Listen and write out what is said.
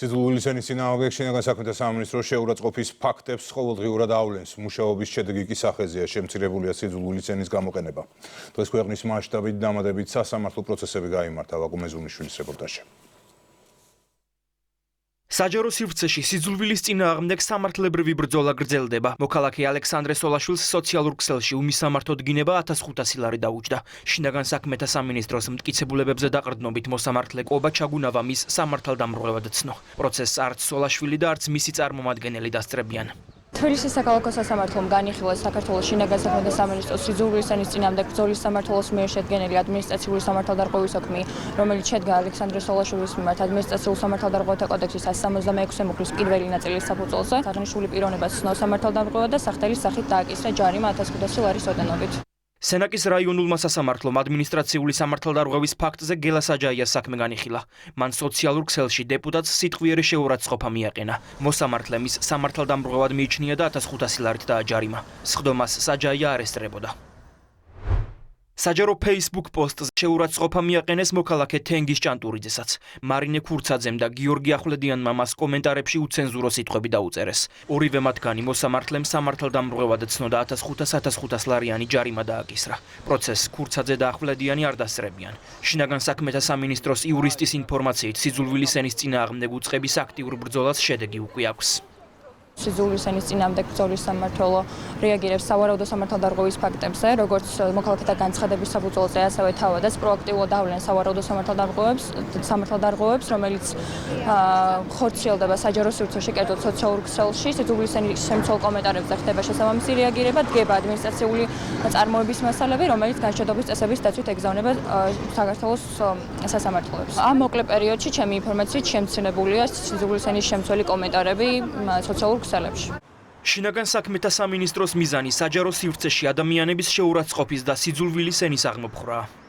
სიძულვილის ენის წინააღმდეგ შინაგან საქმეთა სამინისტრო შეურაცხყოფის ფაქტებს ყოველდღიურად ავლენს. მუშაობის შედეგი კი სახეზეა, შემცირებულია სიძულვილის ენის გამოყენება. დღეს ქვეყნის მასშტაბით დამატებით სასამართლო პროცესები გაიმართა. ვაკუმ მეზუნიშვილის რეპორტაჟი. საჯარო სივრცეში სიძულვილის წინააღმდეგ სამართლებრივი ბრძოლა გრძელდება. მოქალაქე ალექსანდრე სოლაშვილს სოციალურ ქსელში უმისამართოდ დინება 1500 ლარი დაუჯდა. შინაგან საქმეთა სამინისტროს მტკიცებულებებზე დაყრდნობით მოსამართლე კობა ჩაგუნავა მის სამართალდამრღვევად ცნო. პროცესს არც სოლაშვილი და არც მისი წარმომადგენელი დასწრებიან. თბილისის საქალაქო სასამართლომ განიხილა საქართველოს შინაგან საქმეთა სამინისტროს სიძულვილის ენის წინააღმდეგ ბრძოლის სამმართველოს მიერ შედგენილი ადმინისტრაციული სამართალდარღვევის საქმე, რომელიც შედგა ალექსანდრე სოლაშვილის მიმართ ადმინისტრაციულ სამართალდარღვევათა კოდექსის 166 მუხლის პირველი ნაწილის საფუძველზე აღნიშნული პიროვნებას ცნო სამართალდარღვევა და სახთელის სახით დააკისრა ჯარიმა 1500 ლარის ოდენობით. სენაკის რაიონულმა სასამართლომ ადმინისტრაციული სამართალდარღვევის ფაქტზე გელა საჯაიას საქმე განიხილა. მან სოციალურ ქსელში დეპუტატს სიტყვიერი შეურაცხყოფა მიაყენა. მოსამართლე მის სამართალდამრღვევად მიიჩნია და 1500 ლარით დააჯარიმა. სხდომას საჯაია არ ესწრებოდა. საჯარო Facebook პოსტზე შეურაცხყოფა მიაყენეს მოქალაქე თენგის ჭანტურიძესაც. მარინე ქურცაძემ და გიორგი ახვლედიანმა მას კომენტარებში უცენზურო სიტყვები დაუწერეს. ორივე მათგანი მოსამართლემ სამართალდამრღვევად ცნოდა 1500 ლარიანი ჯარიმა დააკისრა. პროცესს ქურცაძე და ახვლედიანი არ დასწრებიან. შინაგან საქმეთა სამინისტროს იურისტის ინფორმაციით სიძულვილის ენის წინააღმდეგ უწყების აქტიურ ბრძოლას შედეგი უკვე აქვს. სიძულვილის ენის წინააღმდეგ ბრძოლის სამმართველო რეაგირებს სავარაუდო სამართალდარღვევის ფაქტებზე, როგორც მოქალაქეთა განცხადების საფუძველზე, ასევე თავადაც პროაქტიულად ავლენს სავარაუდო სამართალდარღვევებს, რომელიც ხორციელდება საჯარო სივრცეში, კერძოდ სოციალურ ქსელში. სიძულვილის ენის შემცველ კომენტარებზე ხდება შესაბამისი რეაგირება, დგება ადმინისტრაციული წარმოების მასალები, რომელიც განშტოების წესების დაცვით ეგზავნება საქართველოს სასამართლოებს. ამ მოკლე პერიოდში ჩემი ინფორმაციით შემცირებულია სიძულვილის ენის შემცველი კომენტარები სოციალურ შინაგან საქმეთა სამინისტროს მიზანი საჯარო სივრცეში ადამიანების შეურაცხყოფის და სიძულვილის ენის აღმოფხვრაა.